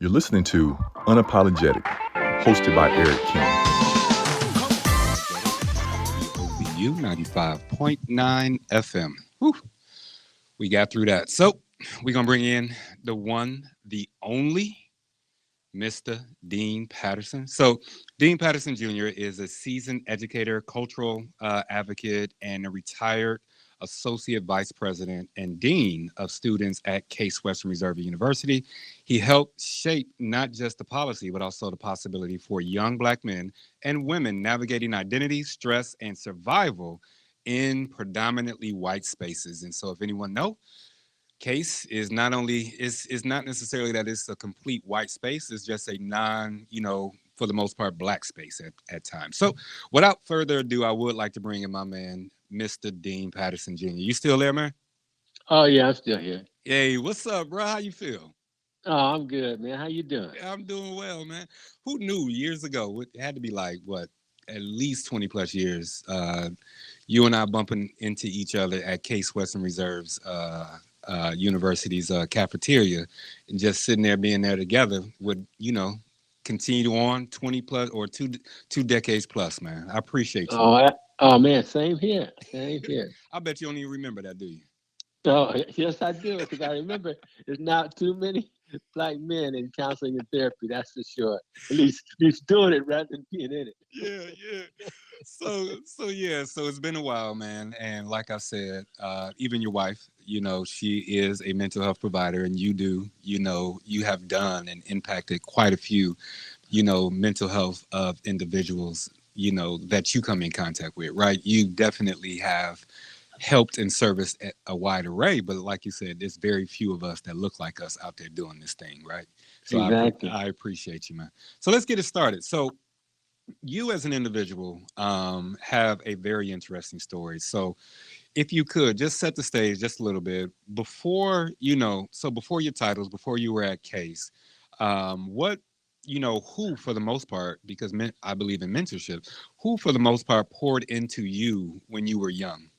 You're listening to Unapologetic, hosted by Eric King. OBU 95.9 FM. Whew, we got through that. So we're going to bring in the one, the only Mr. Dean Patterson. So Dean Patterson Jr. is a seasoned educator, cultural advocate, and a retired associate vice president and dean of students at Case Western Reserve University. He helped shape not just the policy, but also the possibility for young Black men and women navigating identity, stress, and survival in predominantly white spaces. And so if anyone know, Case is not only is not necessarily that it's a complete white space, it's just a non, for the most part, Black space at times. So without further ado, I would like to bring in my man, Mr. Dean Patterson Jr. You still there, man? Oh yeah, I'm still here. Hey, what's up, bro? How you feel? Oh, I'm good, man. How you doing? I'm doing well, man. Who knew years ago? It had to be like what, at least 20 plus years. You and I bumping into each other at Case Western Reserve's university's cafeteria, and just sitting there, being there together would, continue on 20 plus or two decades plus, man. I appreciate you. Oh man, same here. Same here. I bet you don't even remember that, do you? Oh yes, I do, because I remember there's not too many Black men in counseling and therapy. That's for sure. At least doing it rather than being in it. Yeah. So it's been a while, man. And like I said, even your wife, she is a mental health provider, and you have done and impacted quite a few, mental health of individuals, that you come in contact with, right? You definitely have helped and serviced a wide array, but like you said, there's very few of us that look like us out there doing this thing, right? So exactly. I appreciate you, man. So let's get it started. So you as an individual have a very interesting story. So if you could just set the stage just a little bit before, before your titles, before you were at Case, what, who for the most part, because I believe in mentorship, who for the most part poured into you when you were young?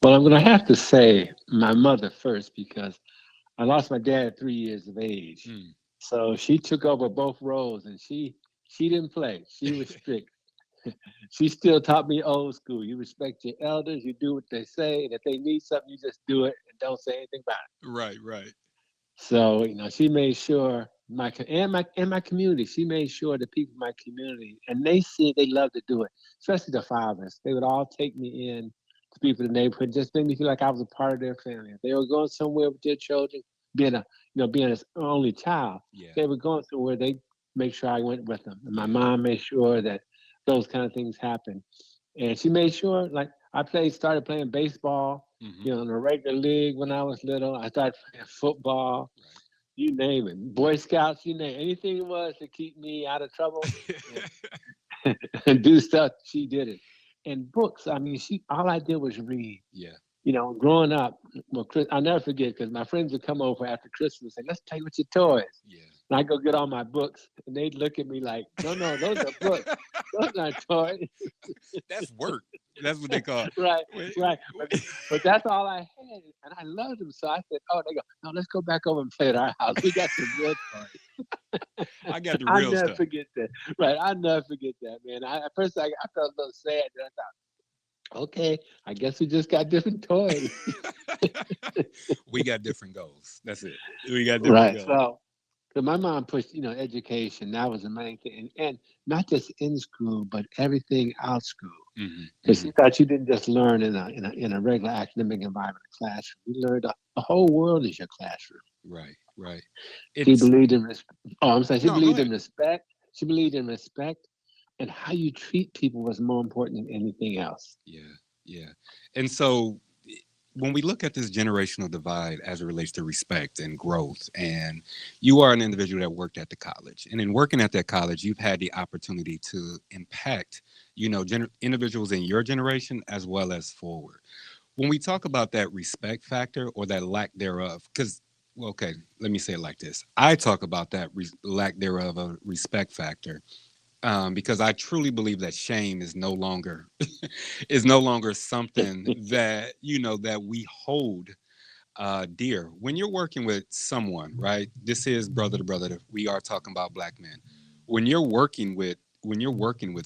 Well, I'm gonna have to say my mother first, because I lost my dad at 3 years of age. Mm. So she took over both roles, and she didn't play. She was strict. She still taught me old school. You respect your elders, you do what they say, and if they need something, you just do it and don't say anything about it. Right. So, she made sure my community, she made sure the people in my community, and they love to do it, especially the fathers. They would all take me in to people in the neighborhood, just made me feel like I was a part of their family. If they were going somewhere with their children, being an only child, Yeah. they were going somewhere, they make sure I went with them. And my mom made sure that those kind of things happen. And she made sure, like, started playing baseball, Mm-hmm. in a regular league when I was little. I started playing football, Right. you name it, Boy Scouts, you name it. Anything it was to keep me out of trouble and do stuff, she did it. And books, I mean, all I did was read. Yeah. Growing up, well, I'll never forget, because my friends would come over after Christmas and say, let's play with your toys. Yeah. And I go get all my books, and they'd look at me like, no, those are books. Those aren't toys. That's work. That's what they call it. Right. But that's all I had, and I loved them. So I said, oh, they go, no, let's go back over and play at our house. We got some real toys. I got the I'll real never stuff. forget that. Right. I'll never forget that, man. At first, I felt a little sad. Then I thought, okay, I guess we just got different toys. We got different goals. That's it. We got different goals. So my mom pushed, education. That was the main thing, and not just in school, but everything out school. Because she thought you didn't just learn in a regular academic environment, classroom. You learned the whole world is your classroom. Right. She believed in She believed in ahead. respect. She believed in respect, and how you treat people was more important than anything else. Yeah. And so when we look at this generational divide as it relates to respect and growth, and you are an individual that worked at the college, and in working at that college, you've had the opportunity to impact, individuals in your generation as well as forward. When we talk about that respect factor or that lack thereof, because, well, okay, let me say it like this. I talk about that lack thereof of respect factor because I truly believe that shame is no longer something that that we hold Dear, when you're working with someone, right? This is brother to brother. We are talking about black men. When you're working with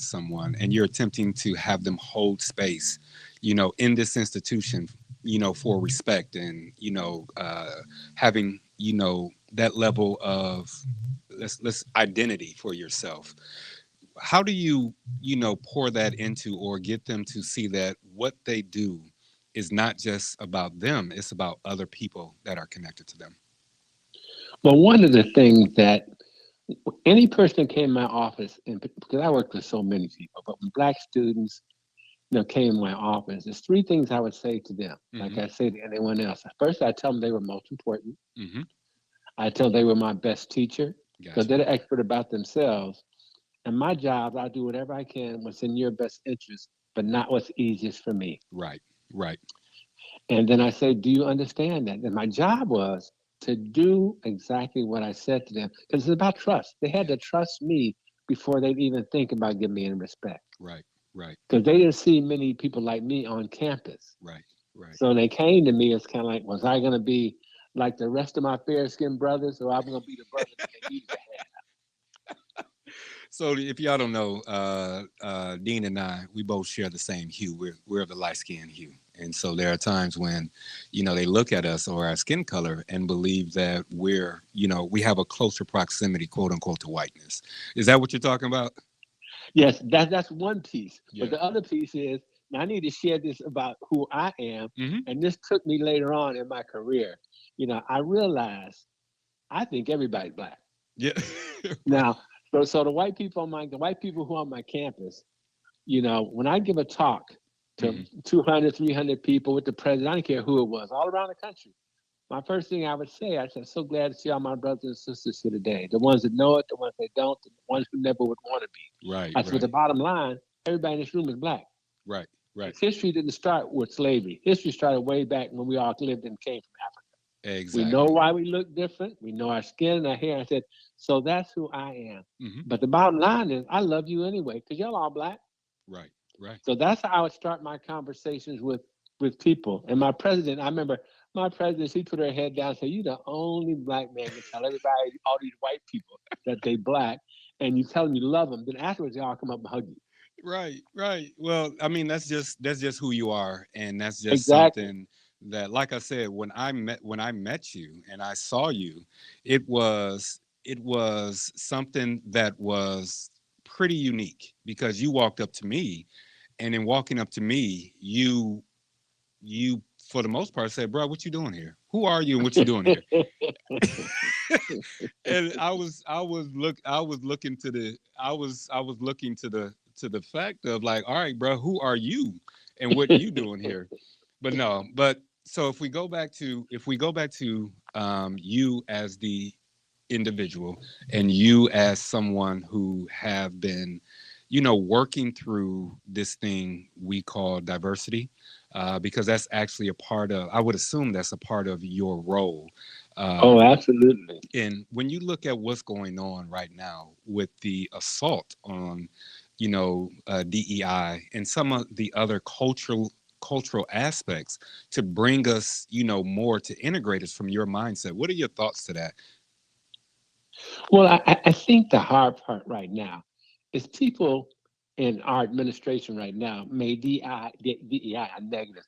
someone and you're attempting to have them hold space, in this institution, for respect and having that level of let's identity for yourself. How do you pour that into or get them to see that what they do is not just about them, it's about other people that are connected to them? Well, one of the things that any person that came in my office, and because I worked with so many people, but when black students, came in my office, there's three things I would say to them, like Mm-hmm. I say to anyone else. First, I tell them they were most important. Mm-hmm. I tell them they were my best teacher because Gotcha. they're the expert about themselves. And my job, I do whatever I can, what's in your best interest, but not what's easiest for me. Right. Right. And then I say, do you understand that? And my job was to do exactly what I said to them because it's about trust. They had Yeah. to trust me before they'd even think about giving me any respect Right. Right. because they didn't see many people like me on campus. Right. Right. So they came to me, it's kind of like, was I going to be like the rest of my fair skinned brothers or I'm going to be the brother that they needed to So if y'all don't know, Dean and I, we both share the same hue. We're of the light skin hue, and so there are times when, they look at us or our skin color and believe that we have a closer proximity, quote unquote, to whiteness. Is that what you're talking about? Yes, that's one piece. But Yeah. the other piece is now I need to share this about who I am, Mm-hmm. and this took me later on in my career. I realized I think everybody's black. Yeah. Right. Now, so the white people who are on my campus, when I give a talk to Mm-hmm. 200, 300 people with the president, I don't care who it was, all around the country. My first thing I would say, I said, so glad to see all my brothers and sisters here today. The ones that know it, the ones that don't, the ones who never would want to be. Right. I said, but Right. the bottom line, everybody in this room is black. Right. Right. Because history didn't start with slavery. History started way back when we all lived and came from Africa. We know Exactly. why we look different. We know our skin and our hair. I said, so that's who I am. Mm-hmm. But the bottom line is, I love you anyway, because y'all all black. Right. Right. So that's how I would start my conversations with people. And my president, I remember my president, she put her head down and said, you the only black man can tell everybody, all these white people, that they black, and you tell them you love them. Then afterwards, they all come up and hug you. Right, right. Well, I mean, that's just who you are, and that's just Exactly. something that, like I said, when I met you and I saw you, it was something that was pretty unique because you walked up to me, and in walking up to me, you for the most part said, "Bro, what you doing here? Who are you and what you doing here?" And I was looking to the fact of like, all right, bro, who are you and what you doing here? But no, but so if we go back to you as the individual and you as someone who have been working through this thing we call diversity, because that's actually a part of, I would assume that's a part of your role. Oh, um, absolutely. and when you look at what's going on right now with the assault on, DEI and some of the other cultural aspects to bring us, more to integrate us from your mindset. What are your thoughts to that? Well, I think the hard part right now is people in our administration right now made DEI a negative.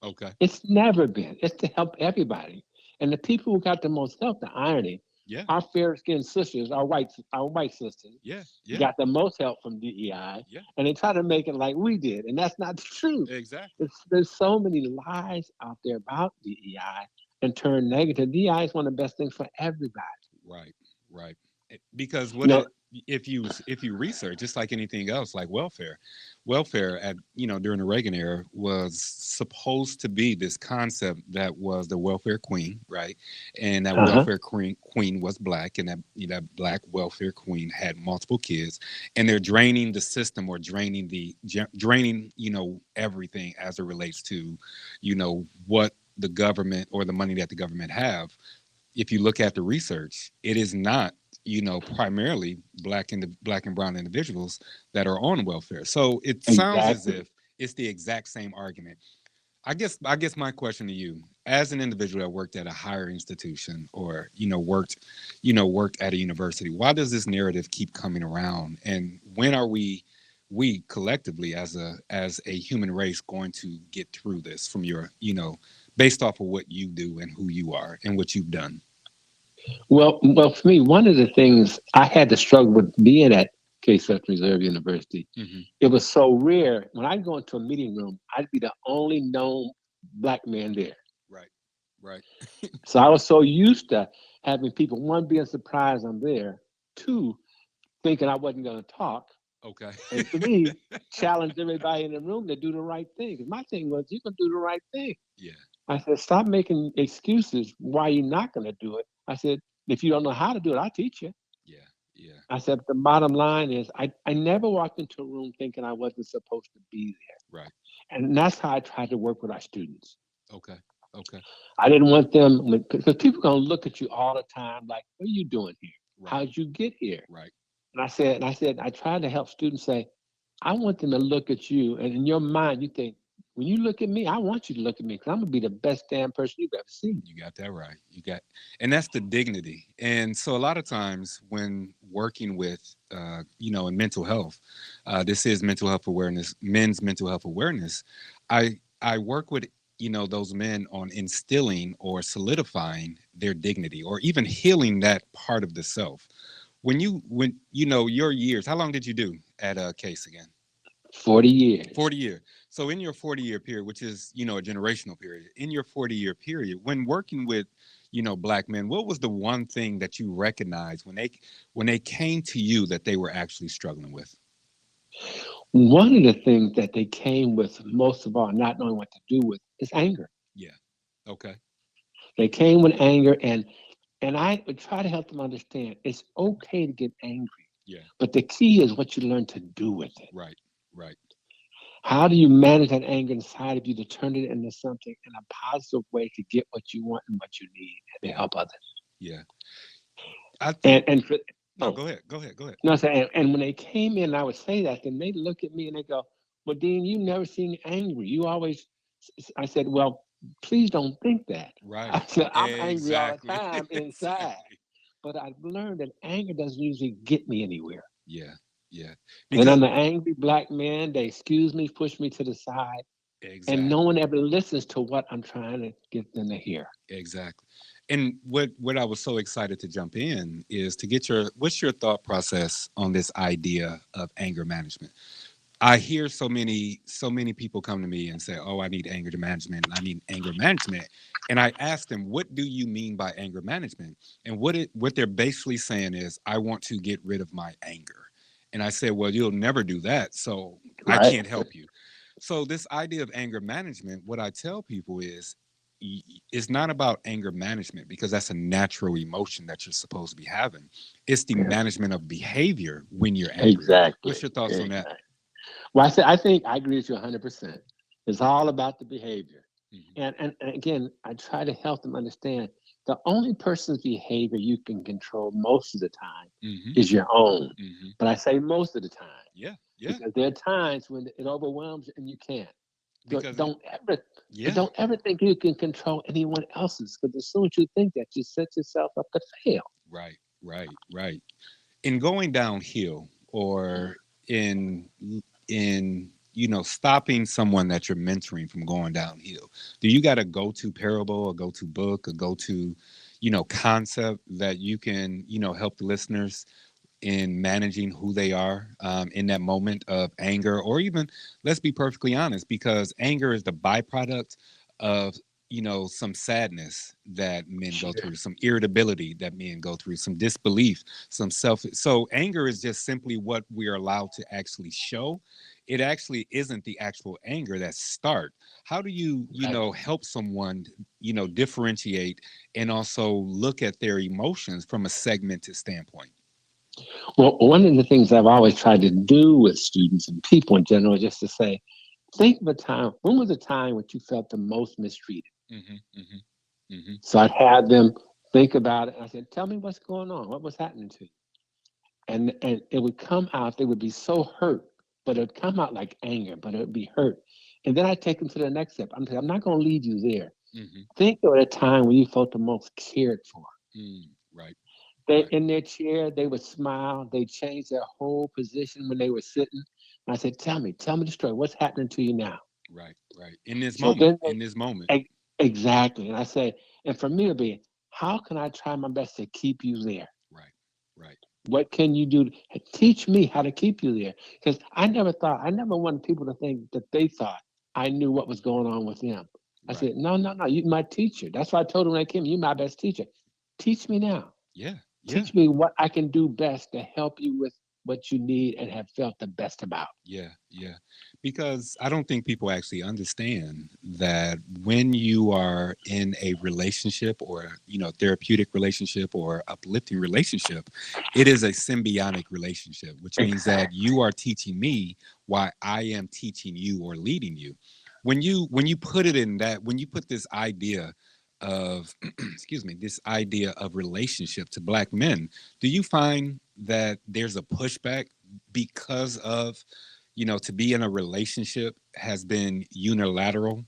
Okay. It's never been. It's to help everybody. And the people who got the most help, the irony, Yeah. our fair skinned sisters, our white sisters, Yeah. Yeah. got the most help from DEI. Yeah. And they try to make it like we did. And that's not the truth. Exactly. There's so many lies out there about DEI and turn negative. DEI is one of the best things for everybody. Right. Right. Because You know, if you research, just like anything else, like welfare at during the Reagan era was supposed to be this concept that was the welfare queen, right? And that uh-huh. welfare queen was black, and that black welfare queen had multiple kids, and they're draining the system or draining everything as it relates to what the government or the money that the government have. If you look at the research, it is not primarily black and brown individuals that are on welfare. So it sounds as Exactly. if it's the exact same argument. I guess my question to you, as an individual that worked at a higher institution or worked at a university, why does this narrative keep coming around, and when are we collectively as a human race going to get through this from your based off of what you do and who you are and what you've done? Well, for me, one of the things I had to struggle with being at Case Western Reserve University, Hmm. it was so rare. When I'd go into a meeting room, I'd be the only known black man there. Right, right. So I was so used to having people, one, being surprised I'm there, two, thinking I wasn't going to talk, Okay. and three, challenge everybody in the room to do the right thing. 'Cause my thing was, you can do the right thing. Yeah, I said, stop making excuses why you're not going to do it. I said, if you don't know how to do it, I'll teach you. yeah, yeah. I said, the bottom line is, I never walked into a room thinking I wasn't supposed to be there. Right. And that's how I tried to work with our students. Okay. Okay. I didn't want them, because people are going to look at you all the time like, what are you doing here? Right. How'd you get here? Right. I tried to help students say, I want them to look at you. And in your mind, you think, when you look at me, I want you to look at me because I'm going to be the best damn person you've ever seen. You got that right. And that's the dignity. And so a lot of times when working with, in mental health, this is mental health awareness, men's mental health awareness. I work with, those men on instilling or solidifying their dignity or even healing that part of the self. When your years, how long did you do at a case again? 40 years. 40 years. So in your 40-year period, which is, a generational period, in your 40-year period, when working with, black men, what was the one thing that you recognized when they came to you that they were actually struggling with? One of the things that they came with, most of all, not knowing what to do with, is anger. Yeah. Okay. They came with anger, and I would try to help them understand it's okay to get angry, Yeah. but the key is what you learn to do with it. Right. Right. How do you manage that anger inside of you to turn it into something in a positive way to get what you want and what you need and to Yeah. help others? Yeah. I think And for, no, oh, go ahead. Go ahead. Go ahead. no, and when they came in, I would say that, then they look at me and they go, "Well, Dean, you never seem angry. You always." I said, "Well, please don't think that." I Right. said, "I'm angry all the Exactly. time inside, Exactly. but I've learned that anger doesn't usually get me anywhere. Yeah. Yeah. When Because I'm an angry black man, they excuse me, push me to the side, and no one exactly. ever listens to what I'm trying to get them to hear." Exactly. And what I was so excited to jump in is to get what's your thought process on this idea of anger management? I hear so many people come to me and say, "Oh, I need anger management. I need anger management." And I ask them, "What do you mean by anger management?" And what they're basically saying is, "I want to get rid of my anger." And I said, "Well, you'll never do that, so I Right. can't help you." So this idea of anger management, what I tell people is it's not about anger management because that's a natural emotion that you're supposed to be having. It's the Yeah. management of behavior when you're angry. What's Exactly. your thoughts on that? Exactly. Well, I think I agree with you 100%. It's all about the behavior. Hmm. And again, I try to help them understand the only person's behavior you can control most of the time Hmm. is your own. Hmm. But I say most of the time Yeah, yeah. because there are times when it overwhelms you and you can't. Don't Because don't ever yeah, don't ever think you can control anyone else's, because as soon as you think that, you set yourself up to fail. right, right, right. In going downhill or in stopping someone that you're mentoring from going downhill, do you got a go-to parable, a go-to book, a go-to concept that you can help the listeners in managing who they are in that moment of anger, or even, let's be perfectly honest, because anger is the byproduct of some sadness that men go Sure. through, some irritability that men go through, some disbelief, some self. So anger is just simply what we are allowed to actually show. It actually isn't the actual anger that start. How do you Right. help someone differentiate and also look at their emotions from a segmented standpoint? Well, one of the things I've always tried to do with students and people in general is just to say, think of a time. When was a time when you felt the most mistreated? Hmm. Hmm. Hmm. So I'd have them think about it. And I said, tell me what's going on. What was happening to you? And it would come out. They would be so hurt, but it would come out like anger, but it would be hurt. And then I take them to the next step. I'm not going to leave you there. Mm-hmm. Think of a time when you felt the most cared for. Right. They Right. in their chair, they would smile. They changed their whole position when they were sitting. And I said, tell me the story. What's happening to you now?" Right. Right. In this So moment. then In this moment. exactly. And I say, and for me to be, how can I try my best to keep you there? Right. Right. What can you do? Teach me how to keep you there. Because I never wanted people to think that they thought I knew what was going on with them. I Right. said, no, no, no, you my teacher. That's why I told him when I came, you my best teacher. Teach me now. Yeah. Yeah. Teach me what I can do best to help you with what you need and have felt the best about. Yeah, yeah. Because I don't think people actually understand that when you are in a relationship or, therapeutic relationship or uplifting relationship, it is a symbiotic relationship, which means Exactly. that you are teaching me while I am teaching you or leading you. When you put it in that, when you put this idea of excuse me, this idea of relationship to black men, do you find that there's a pushback because of, to be in a relationship has been unilateral,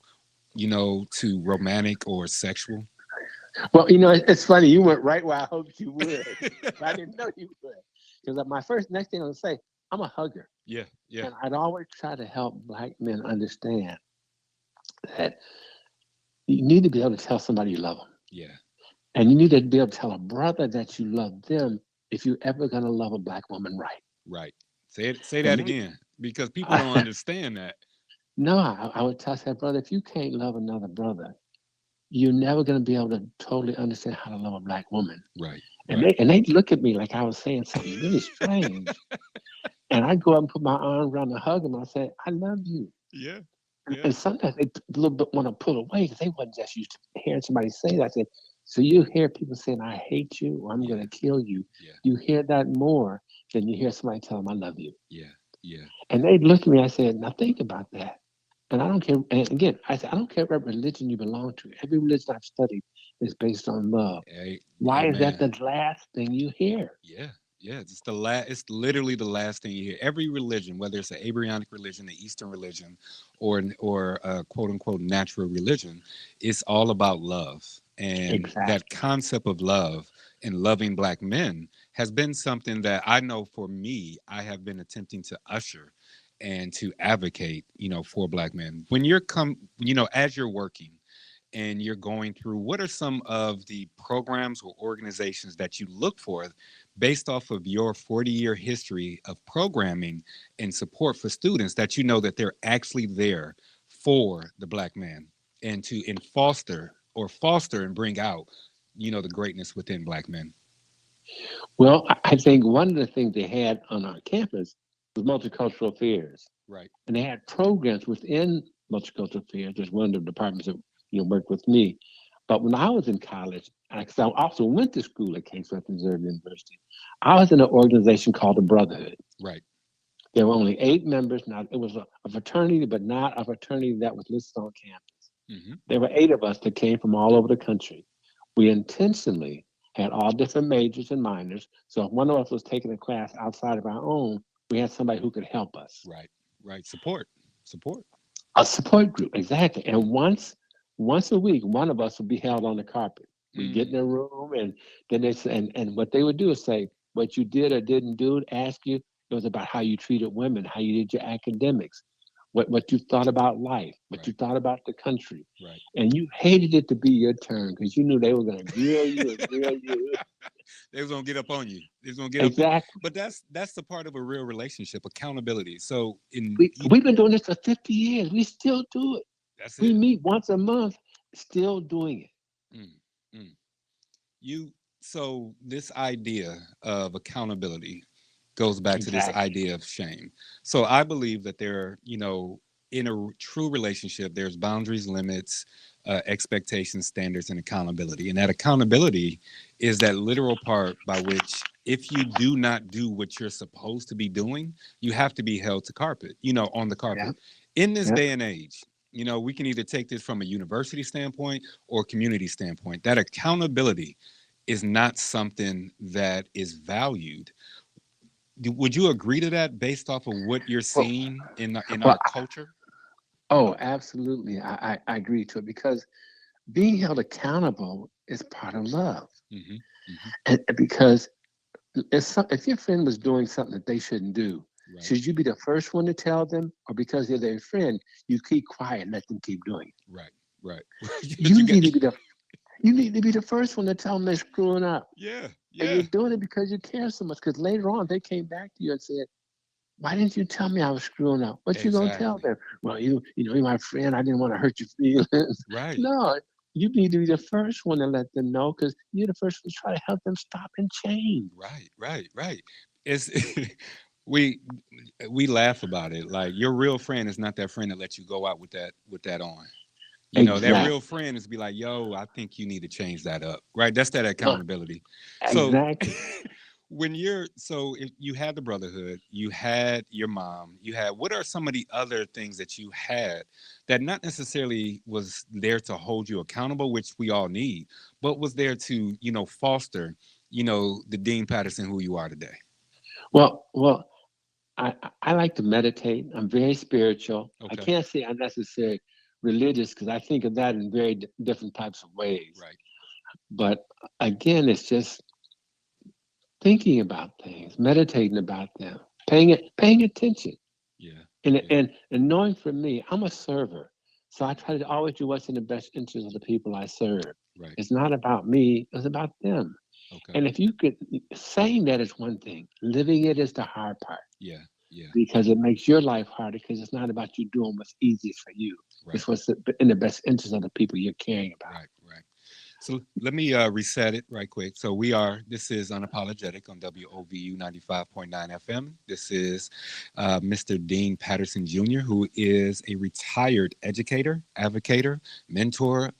to romantic or sexual? Well, it's funny. You went right where I hoped you would. But I didn't know you would. Because my next thing I would say, I'm a hugger. Yeah, yeah, And I'd always try to help black men understand that you need to be able to tell somebody you love them. yeah. And you need to be able to tell a brother that you love them if you're ever going to love a black woman right. Right. Say And that they, again, because people don't understand that. no, I would tell that brother, if you can't love another brother, you're never going to be able to totally understand how to love a black woman. Right, And right. they look at me like I was saying something really strange. And I go up and put my arm around and hug them. I say, I love you. Yeah, And, yeah, and sometimes they a little bit want to pull away because they wasn't just used to hearing somebody say that. I said, so you hear people saying, I hate you or I'm going yeah, to kill you. yeah, You hear that more than you hear somebody tell them, I love you. yeah, yeah. And they looked at me. I said, now think about that. And I don't care. And again, I said, I don't care what religion you belong to. Every religion I've studied is based on love. Hey, Why is that amen. the last thing you hear? Yeah, yeah. It's the last. It's literally the last thing you hear. Every religion, whether it's an Abrahamic religion, the Eastern religion, or a quote unquote natural religion, it's all about love. And that Exactly. concept of love and loving black men has been something that I know for me, I have been attempting to usher and to advocate, for black men. When you're as you're working and you're going through, what are some of the programs or organizations that you look for based off of your 40-year history of programming and support for students, that that they're actually there for the black man and to foster and bring out the greatness within black men? Well, I think one of the things they had on our campus was multicultural affairs. Right. And they had programs within multicultural affairs. There's one of the departments that worked with me. But when I was in college, because I also went to school at Case Western Reserve University, I was in an organization called the Brotherhood. Right. There were only 8 members. Now it was a fraternity, but not a fraternity that was listed on campus. Hmm. There were 8 of us that came from all over the country. We intentionally had all different majors and minors. So if one of us was taking a class outside of our own, we had somebody who could help us. Right. Right. Support. A support group, exactly. And Mm. once a week, one of us would be held on the carpet. We get in Mm. a room, and then they say, and what they would do is say what you did or didn't do. Ask you. It was about how you treated women, how you did your academics, what you thought about life, what you Right. thought about the country, Right. and you hated it to be your turn because you knew they were going to grill you and grill you. They was gonna get up on you. They was gonna get up on. Exactly. But that's the part of a real relationship, accountability. So We've been doing this for 50 years. We still do it. that's We it. meet once a month, still doing it. Mm, mm. You so this idea of accountability goes back to this Exactly. idea of shame. So I believe that there, in a true relationship, there's boundaries, limits, expectations, standards, and accountability. And that accountability is that literal part by which if you do not do what you're supposed to be doing, you have to be held to carpet, on the Yeah. carpet. In this Yeah. day and age, we can either take this from a university standpoint or community standpoint. That accountability is not something that is valued. Would you agree to that based off of what you're Well, seeing in well, our culture? oh, absolutely. I agree to it because being held accountable is part of love. Hmm. Hmm. And because if your friend was doing something that they shouldn't do, Right. should you be the first one to tell them, or because they're their friend, you keep quiet and let them keep doing it? Right. Right. You You got. need to be the you need to be the first one to tell them they're screwing up, Yeah. and you're Yeah. doing it because you care so much. Because later on, they came back to you and said, "Why didn't you tell me I was screwing up?" What you gonna tell Exactly. them? Well, you're my friend. I didn't want to hurt your feelings. Right. No, you need to be the first one to let them know because you're the first one to try to help them stop and change. Right. Right. Right. It's we we laugh about it. Like your real friend is not that friend that lets you go out with that on. You know, that real Exactly. friend is be like, yo, I think you need to change that up. Right. That's that No, accountability. So exactly. when you're so if you had the brotherhood, you had your mom, you had what are some of the other things that you had that not necessarily was there to hold you accountable, which we all need, but was there to, foster, the Dean Patterson who you are today. Well, I like to meditate. I'm very spiritual. I Okay. can't say I'm necessarily religious because I think of that in very different types of ways. Right. But again, it's just thinking about things, meditating about them, paying attention, Yeah. and Yeah. and and knowing for me, I'm a server, so I try to always do what's in the best interest of the people I serve. Right. It's not about me; it's about them. Okay. And if you could, saying that is one thing, living it is the hard part Yeah. Yeah. because it makes your life harder because it's not about you doing what's easiest for you. Right. It's what's in the best interest of the people you're caring about. Right. Right. So let me reset it right quick. So this is Unapologetic on WOVU 95.9 FM. This is Mr. Dean Patterson Jr., who is a retired educator, advocator, mentor,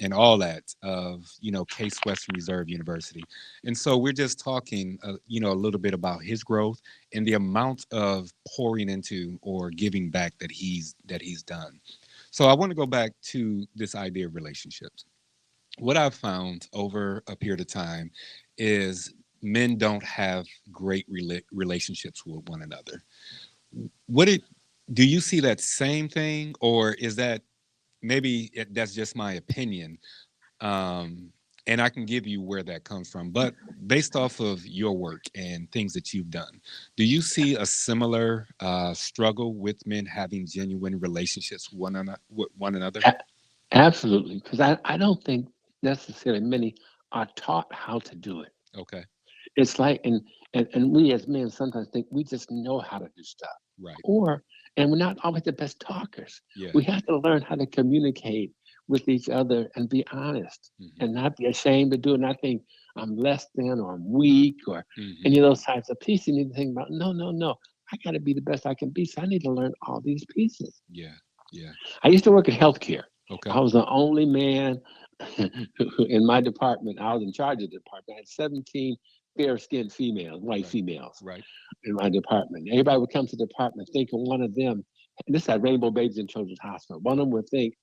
and all that of, Case Western Reserve University. And so we're just talking, a little bit about his growth and the amount of pouring into or giving back that he's done. So I want to go back to this idea of relationships. What I've found over a period of time is men don't have great relationships with one another. What it Do you see that same thing, or is that that's just my opinion? Um, and I can give you where that comes from, but based off of your work and things that you've done, do you see a similar struggle with men having genuine relationships with one another? A- Absolutely, because I don't think necessarily many are taught how to do it. Okay, It's like, and we as men sometimes think we just know how to do stuff, right, or and we're not always the best talkers. yeah, We have to learn how to communicate with each other and be honest hmm, and not be ashamed to do it. Not think I'm less than or I'm weak or any hmm, of those types of pieces. You need to think about no, no, no. I got to be the best I can be. So I need to learn all these pieces. yeah, yeah, I used to work in healthcare. okay. I was the only man in my department. I was in charge of the department. I had 17 fair-skinned females, white Right. females Right. in my department. Everybody would come to the department thinking one of them, and this had Rainbow Babies and Children's Hospital. One of them would think,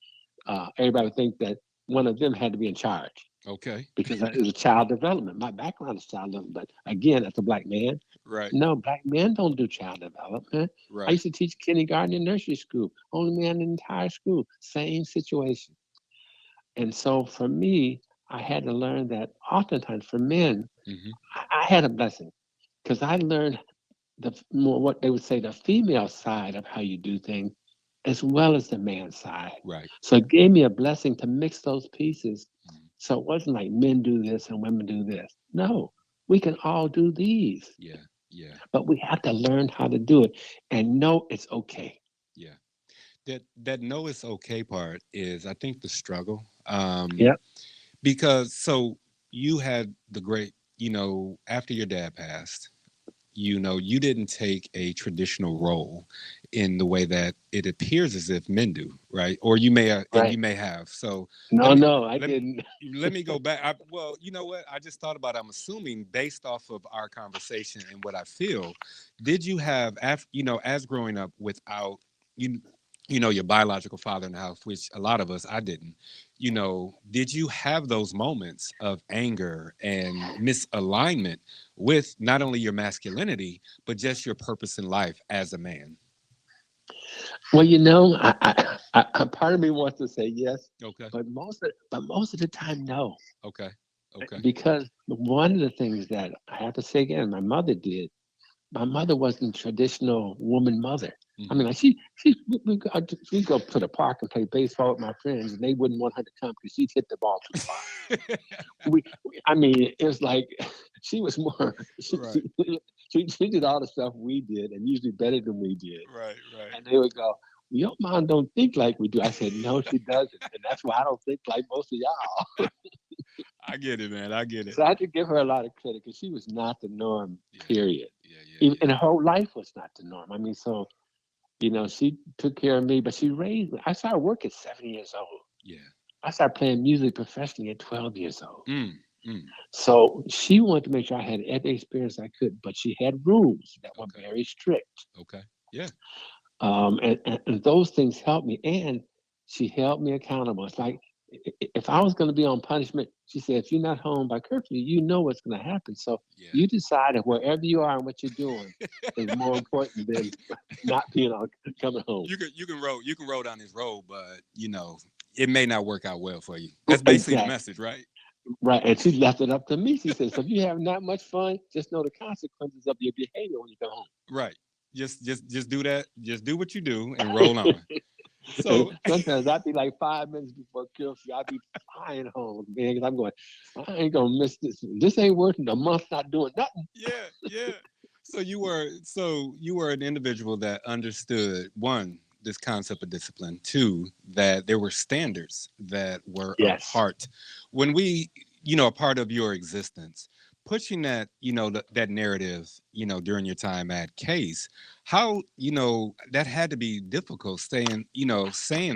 everybody would think that one of them had to be in charge Okay. because it was child development. My background is child development, but again, as a black man, Right. no, black men don't do child development. I Right. used to teach kindergarten and nursery school, only man in the entire school, same situation. And so for me, I had to learn that oftentimes for men, Hmm. I had a blessing because I learned the more what they would say the female side of how you do things as well as the man side. Right. So it gave me a blessing to mix those pieces. Mhm. So it wasn't like men do this and women do this. No, we can all do these, Yeah. Yeah. but we have to learn how to do it and know it's okay. Yeah. That know it's okay part is I think the struggle. Yep. Because so you had the great, after your dad passed, you didn't take a traditional role in the way that it appears as if men do, right? Or you may and Right. you may have. So let No, me no, I let me didn't. let me go back. Well, you know what? I just thought about. I'm assuming based off of our conversation and what I feel. Did you have, as growing up without you, your biological father in the house, which a lot of us I didn't. Did you have those moments of anger and misalignment with not only your masculinity but just your purpose in life as a man? Well, you know, part of me wants to say yes, Okay. but most of the time, no. Okay. Okay. Because one of the things that I have to say again, my mother did. My mother wasn't a traditional woman mother. I Hmm. mean, like we'd go to the park and play baseball with my friends, and they wouldn't want her to come because she'd hit the ball too far. I mean, it was like she was more. Right. She did all the stuff we did, and usually better than we did. Right. Right. And they would go, "Your mom don't think like we do." I said, "No, she doesn't, and that's why I don't think like most of y'all." I get it, man. I get it. So I had to give her a lot of credit because she was not the norm. Yeah. Period. Yeah. Yeah. Even, Yeah. and her whole life was not the norm. I mean, so she took care of me, but she raised me. I started work at 7 years old. Yeah. I started playing music professionally at 12 years old. Mm. Mm. So she wanted to make sure I had every experience I could, but she had rules that were Okay. very strict. Okay. Yeah. And those things helped me, and she held me accountable. It's like if I was going to be on punishment, she said, if you're not home by curfew, you know what's going to happen. So Yeah. you decided wherever you are and what you're doing is more important than not being on coming home. You can roll down this road, but it may not work out well for you. That's basically the Exactly. message, right? Right. And she left it up to me. She said, so if you have not much fun, just know the consequences of your behavior when you come Right. Just do that. Just do what you do and roll on. home. And So sometimes I'd be like 5 minutes before curfew, I'd be flying home, man, because I'm going, I ain't gonna miss this. This ain't working. A month not doing nothing. yeah, yeah. So you were an individual that understood, one, this concept of discipline, two, that there were standards that were a Yes. part when we, a part of your existence. Pushing that, that narrative, during your time at Case, how, that had to be difficult saying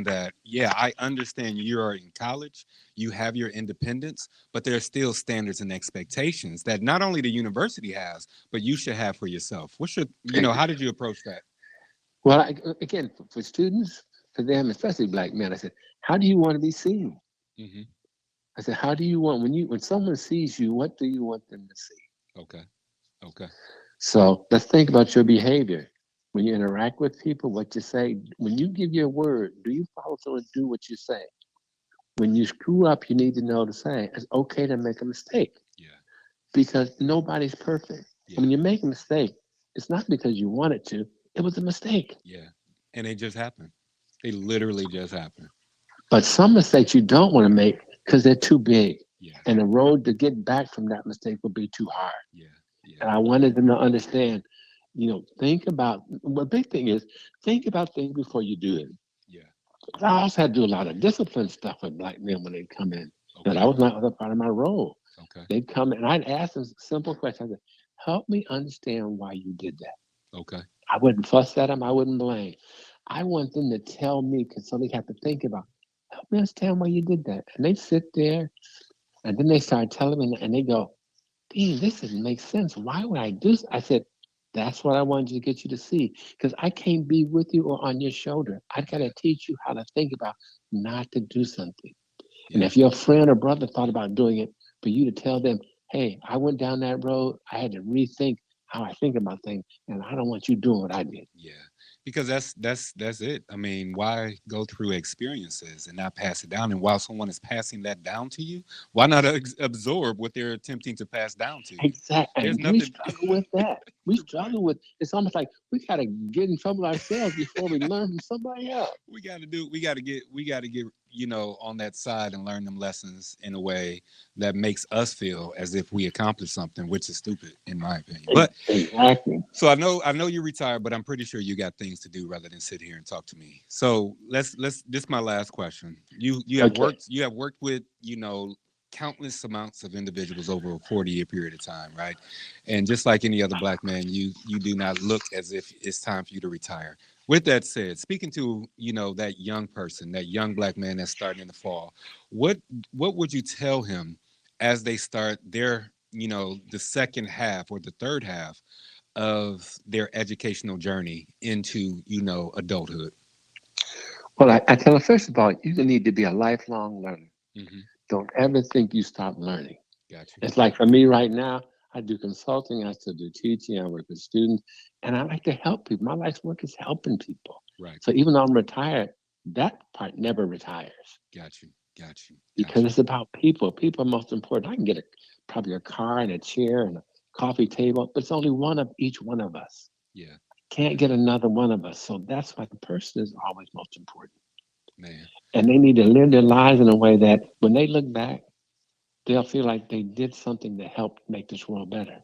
that, yeah, I understand you're in college, you have your independence, but there are still standards and expectations that not only the university has, but you should have for yourself. How did you approach that? Well, again, for students, for them, especially black men, I said, how do you want to be seen? Hmm. I said, how do you want when someone sees you, what do you want them to see? Okay. Okay. So let's think about your behavior. When you interact with people, what you say, when you give your word, do you follow through and do what you say? When you screw up, you need to know to say it's okay to make a mistake Yeah. because nobody's perfect. And Yeah. when you make a mistake, it's not because you wanted to, it was a mistake. Yeah. And they just happen. They literally just happen. But some mistakes you don't want to make because they're too big. Yeah. And the road to get back from that mistake will be too hard. Yeah. Yeah. And I wanted them to understand, think about the big thing is think about things before you do it. Yeah. I also had to do a lot of discipline stuff with black men when they come in. That Okay. was my other part of my role. Okay. They'd come and I'd ask them simple questions. I said, help me understand why you did that. Okay. I wouldn't fuss at them. I wouldn't blame. I want them to tell me because so they have to think about, help me understand why you did that. And they sit there and then they start telling me and they go, Dean, this doesn't make sense. Why would I do this? I said, that's what I wanted to get you to see because I can't be with you or on your shoulder. I got to Yeah. teach you how to think about not to do something. And Yeah. if your friend or brother thought about doing it, for you to tell them, hey, I went down that road, I had to rethink how I think about things, and I don't want you doing what I did. Yeah, because that's it. I mean, why go through experiences and not pass it down? And while someone is passing that down to you, why not absorb what they're attempting to pass down to you? Exactly. There's And we nothing. struggle with that. We Right. struggle with it's almost like we gotta get in trouble ourselves before we learn from somebody else. We got to get on that side and learn them lessons in a way that makes us feel as if we accomplished something, which is stupid in my opinion. But Exactly. so I know you're retired, but I'm pretty sure you got things to do rather than sit here and talk to me. So let's this is my last question. You have Okay. worked with, countless amounts of individuals over a 40-year period of time, right? And just like any other black man, you do not look as if it's time for you to retire. With that said, speaking to, that young person, that young black man that's starting in the fall, what what would you tell him as they start their, the second half or the third half of their educational journey into, adulthood? Well, I tell them first of all, you need to be a lifelong learner. Hmm. Don't ever think you stop learning. Got you. It's like for me right now, I do consulting, I still do teaching, I work with students, and I like to help people. My life's work is helping people. Right. So even though I'm retired, that part never retires Got you. Got you. because it's about people. People are most important. I can get probably a car and a chair and a coffee table, but it's only one of each one of us. Yeah. Can't get another one of us. So that's why the person is always most important. Man. And they need to live their lives in a way that when they look back, they'll feel like they did something that helped make this world better.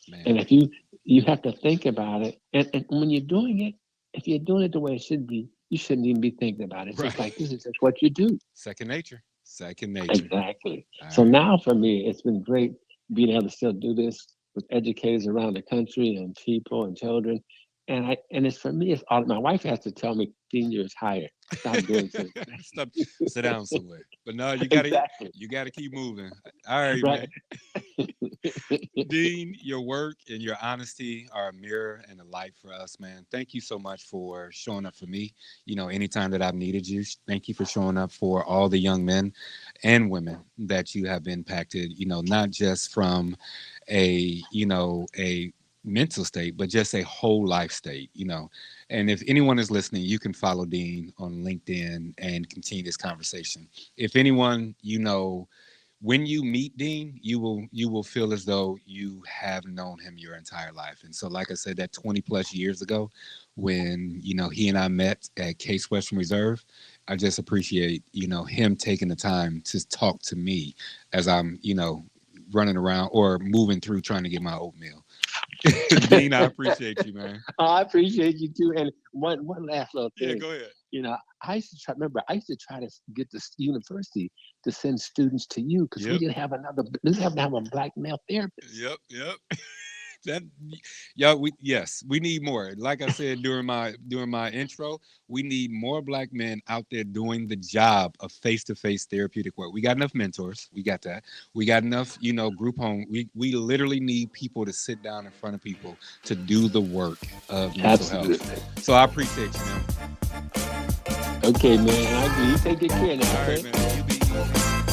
Man. And if you have to think about it, and when you're doing it, if you're doing it the way it should be, you shouldn't even be thinking about it. It's just like this is just what you do. Second nature. Second nature. Exactly. All So right. now for me, it's been great being able to still do this with educators around the country and people and children. And it's for me, it's all my wife has to tell me, Dean, you're tired. Stop doing something. Stop, sit down somewhere. But no, you gotta keep moving. All right, Right. man. Dean, your work and your honesty are a mirror and a light for us, man. Thank you so much for showing up for me. You know, anytime that I've needed you, thank you for showing up for all the young men and women that you have impacted, you know, not just from a mental state, but just a whole life state, you know. And if anyone is listening, you can follow Dean on LinkedIn and continue this conversation. If anyone, you know, when you meet Dean, you will feel as though you have known him your entire life. And so, like I said, that 20 plus years ago, when you know he and I met at Case Western Reserve, I just appreciate him taking the time to talk to me as I'm running around or moving through trying to get my oatmeal. Dean, I appreciate you, man. Oh, I appreciate you too. And one last little thing. Yeah, go ahead. I used to try to get the university to send students to you because we didn't have we didn't have a black male therapist. Yep. We need more. Like I said during my intro, we need more black men out there doing the job of face-to-face therapeutic work. We got enough mentors. We got that. We got enough, group home. We literally need people to sit down in front of people to do the work of mental health. So I appreciate you, man. Okay, man. You take good care now. All right, man. You be easy.